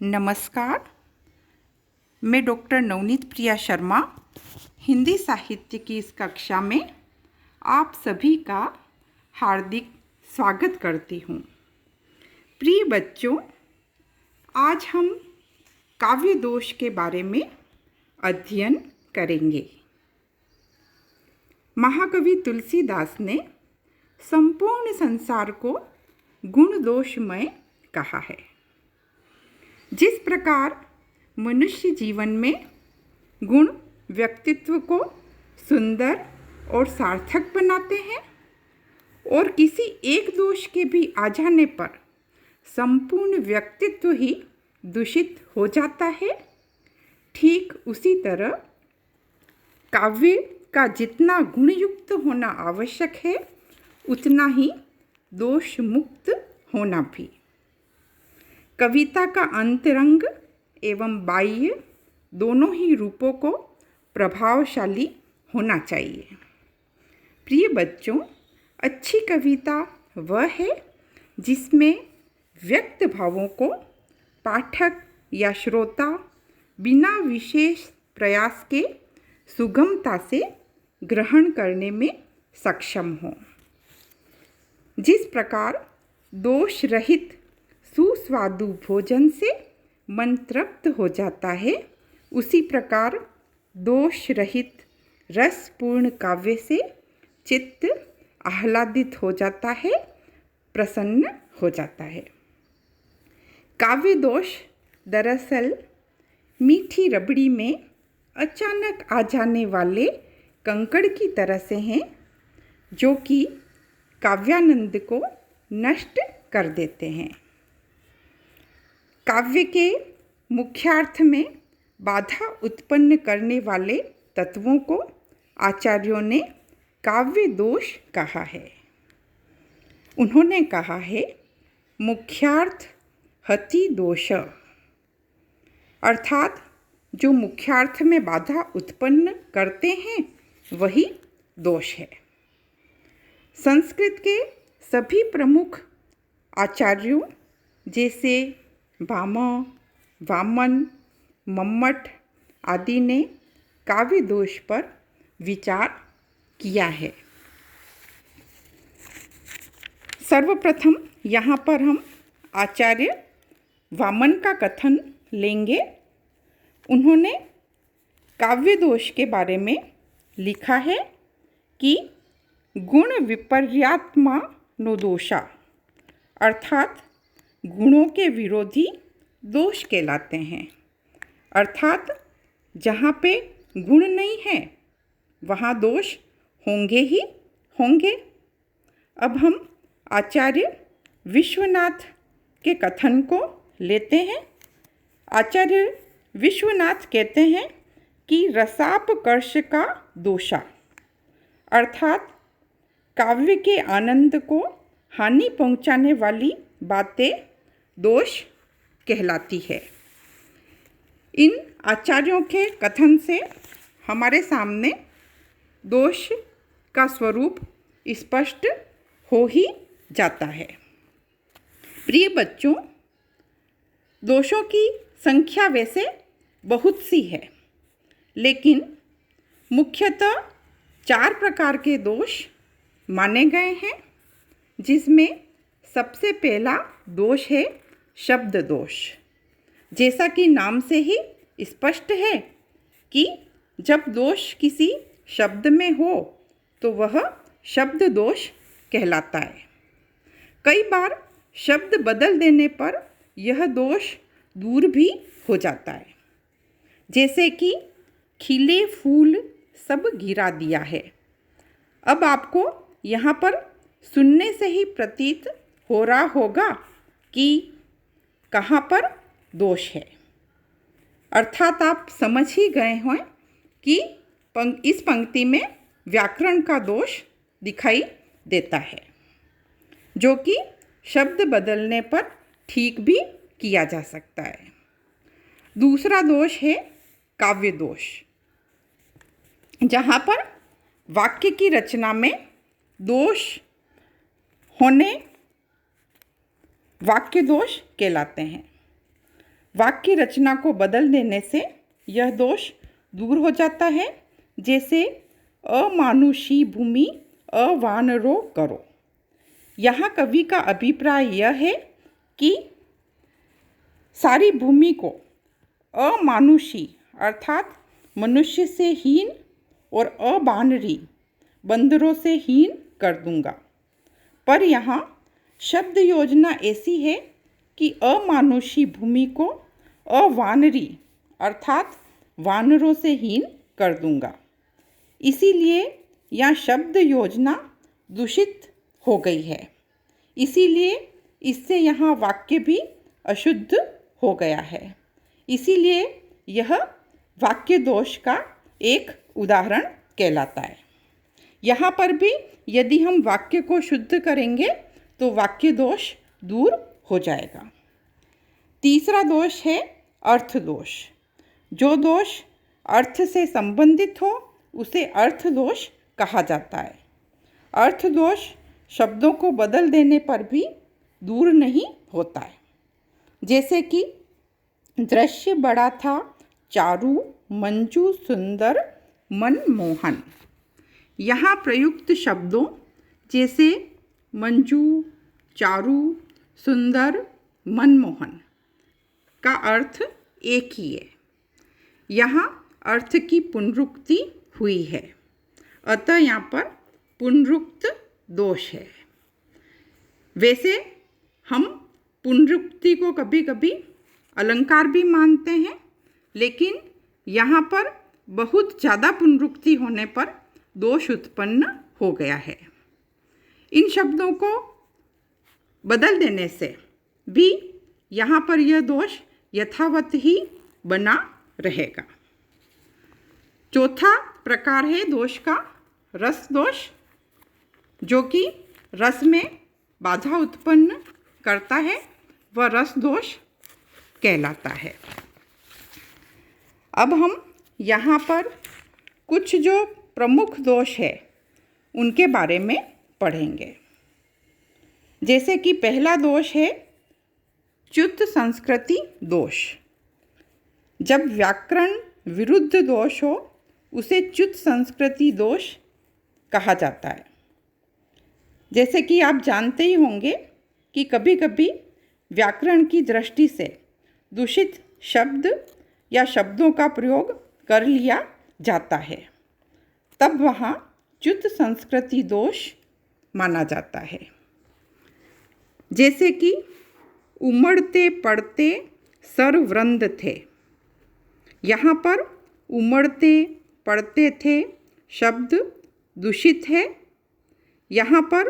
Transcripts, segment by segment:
नमस्कार। मैं डॉक्टर नवनीत प्रिया शर्मा हिंदी साहित्य की इस कक्षा में आप सभी का हार्दिक स्वागत करती हूँ। प्रिय बच्चों, आज हम काव्य दोष के बारे में अध्ययन करेंगे। महाकवि तुलसीदास ने संपूर्ण संसार को गुण दोषमय कहा है। जिस प्रकार मनुष्य जीवन में गुण व्यक्तित्व को सुंदर और सार्थक बनाते हैं और किसी एक दोष के भी आ जाने पर संपूर्ण व्यक्तित्व ही दूषित हो जाता है, ठीक उसी तरह काव्य का जितना गुणयुक्त होना आवश्यक है उतना ही दोष मुक्त होना भी। कविता का अंतरंग एवं बाह्य दोनों ही रूपों को प्रभावशाली होना चाहिए। प्रिय बच्चों, अच्छी कविता वह है जिसमें व्यक्त भावों को पाठक या श्रोता बिना विशेष प्रयास के सुगमता से ग्रहण करने में सक्षम हो। जिस प्रकार दोष रहित सुस्वादु भोजन से मन तृप्त हो जाता है, उसी प्रकार दोष रहित रसपूर्ण काव्य से चित्त आह्लादित हो जाता है, प्रसन्न हो जाता है। काव्य दोष दरअसल मीठी रबड़ी में अचानक आ जाने वाले कंकड़ की तरह से हैं, जो कि काव्यानंद को नष्ट कर देते हैं। काव्य के मुख्यार्थ में बाधा उत्पन्न करने वाले तत्वों को आचार्यों ने काव्य दोष कहा है। उन्होंने कहा है, मुख्यार्थ हति दोष, अर्थात जो मुख्यार्थ में बाधा उत्पन्न करते हैं वही दोष है। संस्कृत के सभी प्रमुख आचार्यों जैसे भामा, वामन, मम्मट आदि ने काव्य दोष पर विचार किया है। सर्वप्रथम यहाँ पर हम आचार्य वामन का कथन लेंगे। उन्होंने काव्य दोष के बारे में लिखा है कि गुण विपर्यात्मा नो दोषा, अर्थात गुणों के विरोधी दोष कहलाते हैं। अर्थात जहाँ पे गुण नहीं है वहाँ दोष होंगे ही होंगे। अब हम आचार्य विश्वनाथ के कथन को लेते हैं। आचार्य विश्वनाथ कहते हैं कि रसापकर्ष का दोषा, अर्थात काव्य के आनंद को हानि पहुँचाने वाली बातें दोष कहलाती है। इन आचार्यों के कथन से हमारे सामने दोष का स्वरूप स्पष्ट हो ही जाता है। प्रिय बच्चों, दोषों की संख्या वैसे बहुत सी है, लेकिन मुख्यतः 4 प्रकार के दोष माने गए हैं, जिसमें सबसे पहला दोष है शब्द दोष। जैसा कि नाम से ही स्पष्ट है कि जब दोष किसी शब्द में हो तो वह शब्द दोष कहलाता है। कई बार शब्द बदल देने पर यह दोष दूर भी हो जाता है। जैसे कि खिले फूल सब गिरा दिया है। अब आपको यहाँ पर सुनने से ही प्रतीत हो रहा होगा कि कहाँ पर दोष है, अर्थात आप समझ ही गए हैं कि इस पंक्ति में व्याकरण का दोष दिखाई देता है, जो कि शब्द बदलने पर ठीक भी किया जा सकता है। दूसरा दोष है काव्य दोष, जहाँ पर वाक्य की रचना में दोष होने वाक्य दोष कहलाते हैं। वाक्य रचना को बदल देने से यह दोष दूर हो जाता है, जैसे अमानुषी भूमि अवानरो करो। यहाँ कवि का अभिप्राय यह है कि सारी भूमि को अमानुषी अर्थात मनुष्य से हीन और अबानरी बंदरों से हीन कर दूंगा। पर यहाँ शब्द योजना ऐसी है कि अमानुषी भूमि को अवानरी अर्थात वानरों से हीन कर दूंगा। इसीलिए यहाँ शब्द योजना दूषित हो गई है। इसीलिए इससे यहाँ वाक्य भी अशुद्ध हो गया है। इसीलिए यह वाक्य दोष का एक उदाहरण कहलाता है। यहाँ पर भी यदि हम वाक्य को शुद्ध करेंगे तो वाक्य दोष दूर हो जाएगा। तीसरा दोष है अर्थ दोष। जो दोष अर्थ से संबंधित हो उसे अर्थ दोष कहा जाता है। अर्थ दोष शब्दों को बदल देने पर भी दूर नहीं होता है। जैसे कि दृश्य बड़ा था, चारु, मंजू, सुंदर, मनमोहन। यहाँ प्रयुक्त शब्दों जैसे मंजू, चारु, सुंदर, मनमोहन का अर्थ एक ही है। यहाँ अर्थ की पुनरुक्ति हुई है, अतः यहाँ पर पुनरुक्त दोष है। वैसे हम पुनरुक्ति को कभी कभी अलंकार भी मानते हैं, लेकिन यहाँ पर बहुत ज़्यादा पुनरुक्ति होने पर दोष उत्पन्न हो गया है। इन शब्दों को बदल देने से भी यहाँ पर यह दोष यथावत ही बना रहेगा। चौथा प्रकार है दोष का रस दोष, जो कि रस में बाधा उत्पन्न करता है, वह रस दोष कहलाता है। अब हम यहाँ पर कुछ जो प्रमुख दोष है उनके बारे में पढ़ेंगे। जैसे कि पहला दोष है च्युत संस्कृति दोष। जब व्याकरण विरुद्ध दोष हो उसे च्युत संस्कृति दोष कहा जाता है। जैसे कि आप जानते ही होंगे कि कभी कभी व्याकरण की दृष्टि से दूषित शब्द या शब्दों का प्रयोग कर लिया जाता है, तब वहाँ च्युत संस्कृति दोष माना जाता है। जैसे कि उमड़ते पड़ते सरवृंद थे। यहाँ पर उमड़ते पड़ते थे शब्द दूषित है। यहाँ पर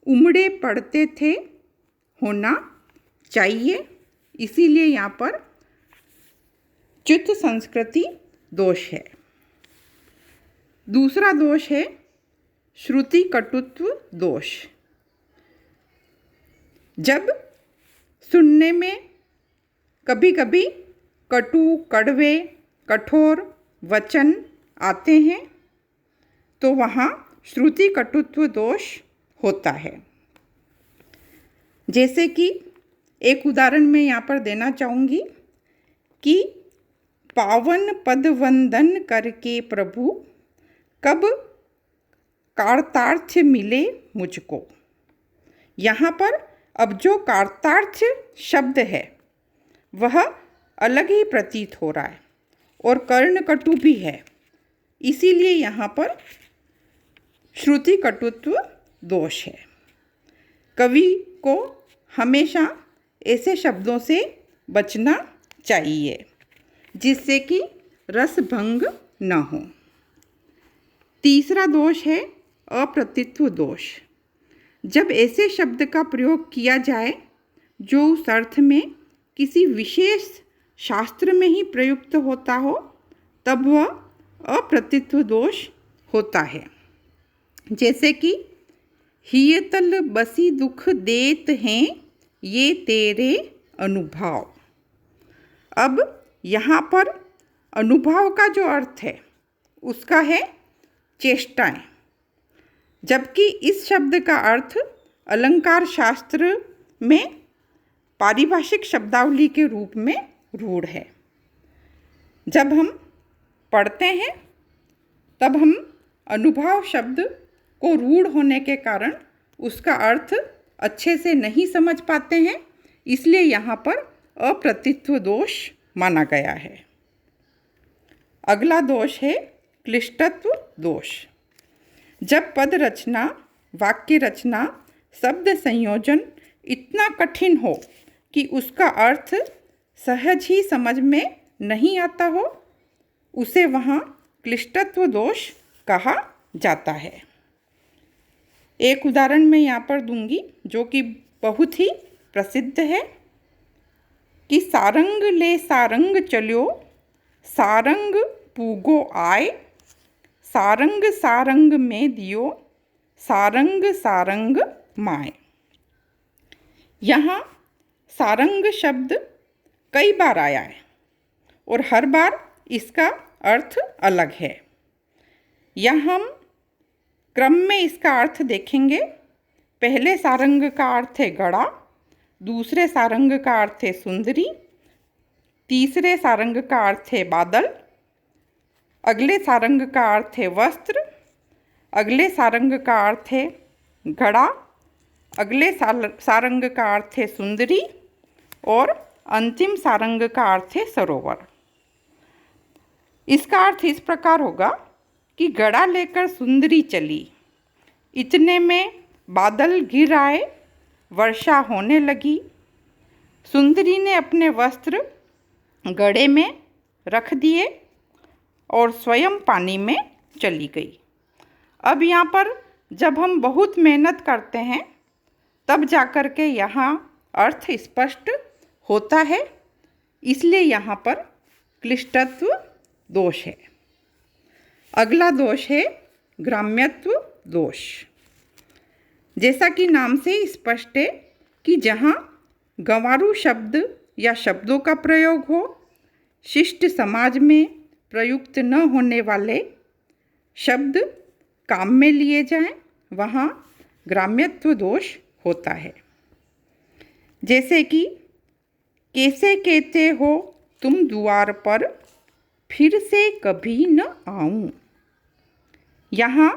उमड़े पड़ते थे होना चाहिए, इसीलिए यहाँ पर च्युत संस्कृति दोष है। दूसरा दोष है श्रुति कटुत्व दोष। जब सुनने में कभी कभी कटु, कड़वे, कठोर वचन आते हैं तो वहाँ श्रुति कटुत्व दोष होता है। जैसे कि एक उदाहरण मैं यहाँ पर देना चाहूँगी कि पावन पद वंदन करके प्रभु कब कार्तार्थ्य मिले मुझको। यहाँ पर अब जो कार्तार्थ्य शब्द है वह अलग ही प्रतीत हो रहा है और कर्णकटु भी है, इसीलिए यहाँ पर श्रुति कटुत्व दोष है। कवि को हमेशा ऐसे शब्दों से बचना चाहिए जिससे कि रसभंग न हो। तीसरा दोष है अप्रतित्व दोष। जब ऐसे शब्द का प्रयोग किया जाए जो उस अर्थ में किसी विशेष शास्त्र में ही प्रयुक्त होता हो, तब वह अप्रतित्व दोष होता है। जैसे कि हियतल बसी दुख देत हैं ये तेरे अनुभव। अब यहाँ पर अनुभव का जो अर्थ है उसका है चेष्टाएं, जबकि इस शब्द का अर्थ अलंकार शास्त्र में पारिभाषिक शब्दावली के रूप में रूढ़ है। जब हम पढ़ते हैं तब हम अनुभव शब्द को रूढ़ होने के कारण उसका अर्थ अच्छे से नहीं समझ पाते हैं, इसलिए यहाँ पर अप्रतित्व दोष माना गया है। अगला दोष है क्लिष्टत्व दोष। जब पद रचना, वाक्य रचना, शब्द संयोजन इतना कठिन हो कि उसका अर्थ सहज ही समझ में नहीं आता हो, उसे वहाँ क्लिष्टत्व दोष कहा जाता है। एक उदाहरण मैं यहाँ पर दूंगी जो कि बहुत ही प्रसिद्ध है कि सारंग ले सारंग चल्यो, सारंग पूगो आए, सारंग सारंग में दियो, सारंग सारंग माए। यहाँ सारंग शब्द कई बार आया है और हर बार इसका अर्थ अलग है। यहाँ हम क्रम में इसका अर्थ देखेंगे। पहले सारंग का अर्थ है घड़ा, दूसरे सारंग का अर्थ है सुंदरी, तीसरे सारंग का अर्थ है बादल, अगले सारंग का अर्थ है वस्त्र, अगले सारंग का अर्थ है घड़ा, अगले सारंग का अर्थ है सुंदरी और अंतिम सारंग का अर्थ है सरोवर। इसका अर्थ इस प्रकार होगा कि घड़ा लेकर सुंदरी चली, इतने में बादल घिर आए, वर्षा होने लगी। सुंदरी ने अपने वस्त्र घड़े में रख दिए और स्वयं पानी में चली गई। अब यहाँ पर जब हम बहुत मेहनत करते हैं तब जाकर के यहाँ अर्थ स्पष्ट होता है, इसलिए यहाँ पर क्लिष्टत्व दोष है। अगला दोष है ग्राम्यत्व दोष। जैसा कि नाम से स्पष्ट है कि जहाँ गंवारू शब्द या शब्दों का प्रयोग हो, शिष्ट समाज में प्रयुक्त न होने वाले शब्द काम में लिए जाएं, वहाँ ग्राम्यत्व दोष होता है। जैसे कि कैसे कहते हो तुम द्वार पर, फिर से कभी न आऊं। यहाँ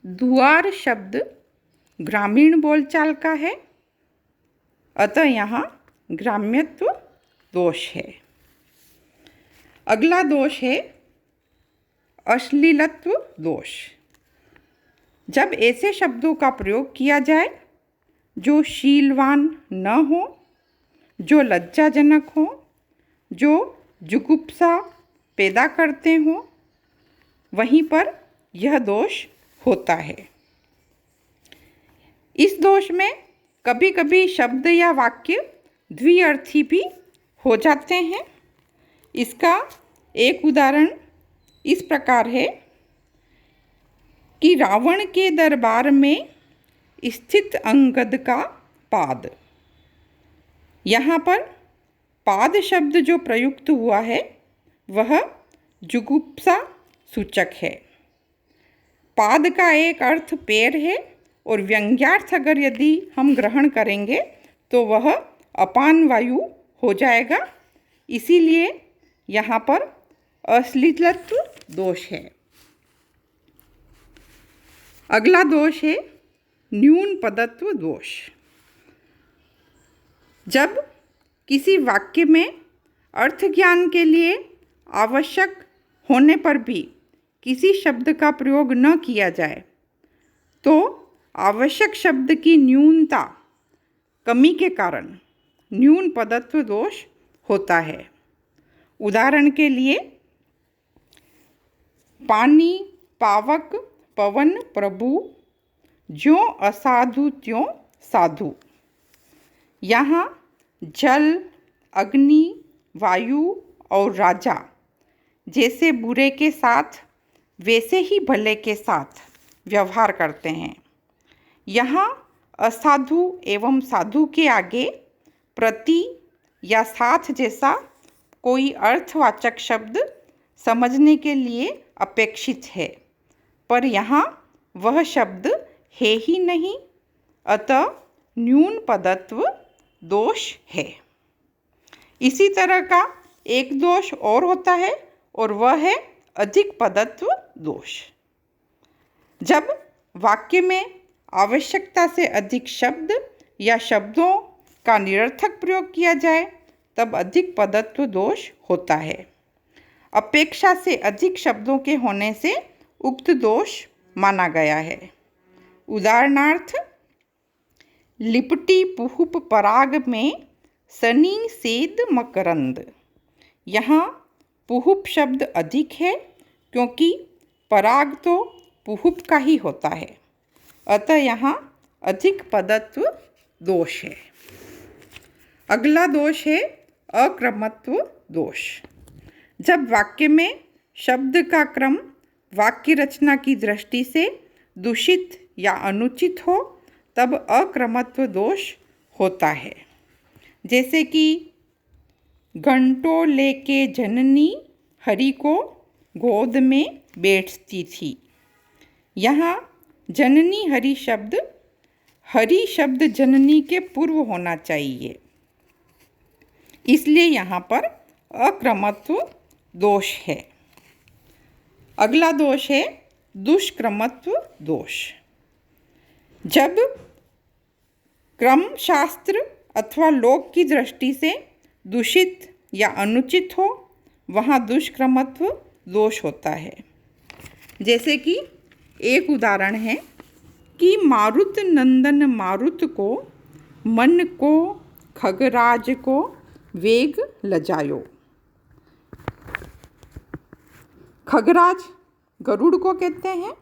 द्वार शब्द ग्रामीण बोलचाल का है, अतः यहाँ ग्राम्यत्व दोष है। अगला दोष है अश्लीलत्व दोष। जब ऐसे शब्दों का प्रयोग किया जाए जो शीलवान न हो, जो लज्जाजनक हो, जो जुगुप्सा पैदा करते हों, वहीं पर यह दोष होता है। इस दोष में कभी कभी शब्द या वाक्य द्विअर्थी भी हो जाते हैं। इसका एक उदाहरण इस प्रकार है कि रावण के दरबार में स्थित अंगद का पाद। यहाँ पर पाद शब्द जो प्रयुक्त हुआ है वह जुगुप्सा सूचक है। पाद का एक अर्थ पैर है और व्यंग्यार्थ अगर यदि हम ग्रहण करेंगे तो वह अपान वायु हो जाएगा, इसीलिए यहाँ पर अश्लीलत्व दोष है। अगला दोष है न्यून पदत्व दोष। जब किसी वाक्य में अर्थ ज्ञान के लिए आवश्यक होने पर भी किसी शब्द का प्रयोग न किया जाए तो आवश्यक शब्द की न्यूनता, कमी के कारण न्यून पदत्व दोष होता है। उदाहरण के लिए पानी, पावक, पवन, प्रभु, ज्यों असाधु त्यों साधु। यहाँ जल, अग्नि, वायु और राजा जैसे बुरे के साथ वैसे ही भले के साथ व्यवहार करते हैं। यहाँ असाधु एवं साधु के आगे प्रति या साथ जैसा कोई अर्थवाचक शब्द समझने के लिए अपेक्षित है, पर यहाँ वह शब्द है ही नहीं, अतः न्यून पदत्व दोष है। इसी तरह का एक दोष और होता है और वह है अधिक पदत्व दोष। जब वाक्य में आवश्यकता से अधिक शब्द या शब्दों का निरर्थक प्रयोग किया जाए तब अधिक पदत्व दोष होता है। अपेक्षा से अधिक शब्दों के होने से उक्त दोष माना गया है। उदाहरणार्थ, लिपटी पुहुप पराग में सनी सेद मकरंद। यहाँ पुहुप शब्द अधिक है क्योंकि पराग तो पुहुप का ही होता है, अतः यहाँ अधिक पदत्व दोष है। अगला दोष है अक्रमत्व दोष। जब वाक्य में शब्द का क्रम वाक्य रचना की दृष्टि से दूषित या अनुचित हो तब अक्रमत्व दोष होता है। जैसे कि घंटों लेके जननी हरि को गोद में बैठती थी। यहाँ जननी हरि शब्द जननी के पूर्व होना चाहिए, इसलिए यहाँ पर अक्रमत्व दोष है। अगला दोष है दुष्क्रमत्व दोष। जब क्रम शास्त्र अथवा लोक की दृष्टि से दूषित या अनुचित हो वहाँ दुष्क्रमत्व दोष होता है। जैसे कि एक उदाहरण है कि मारुत नंदन मारुत को मन को खगराज को वेग लजायो। खगराज गरुड़ को कहते हैं,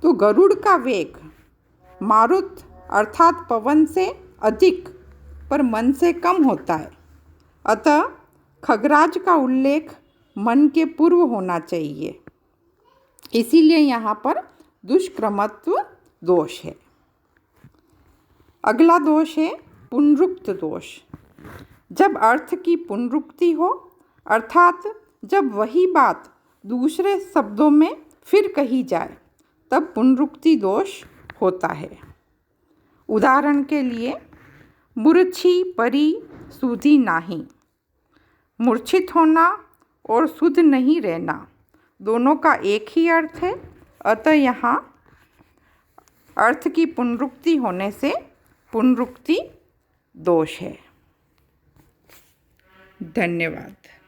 तो गरुड़ का वेग मारुत अर्थात पवन से अधिक पर मन से कम होता है, अतः खगराज का उल्लेख मन के पूर्व होना चाहिए, इसीलिए यहाँ पर दुष्क्रमत्व दोष है। अगला दोष है पुनरुक्त दोष। जब अर्थ की पुनरुक्ति हो अर्थात जब वही बात दूसरे शब्दों में फिर कही जाए तब पुनरुक्ति दोष होता है। उदाहरण के लिए, मूर्छी परी सुधी नाही। मूर्छित होना और शुद्ध नहीं रहना दोनों का एक ही अर्थ है, अतः यहाँ अर्थ की पुनरुक्ति होने से पुनरुक्ति दोष है। धन्यवाद।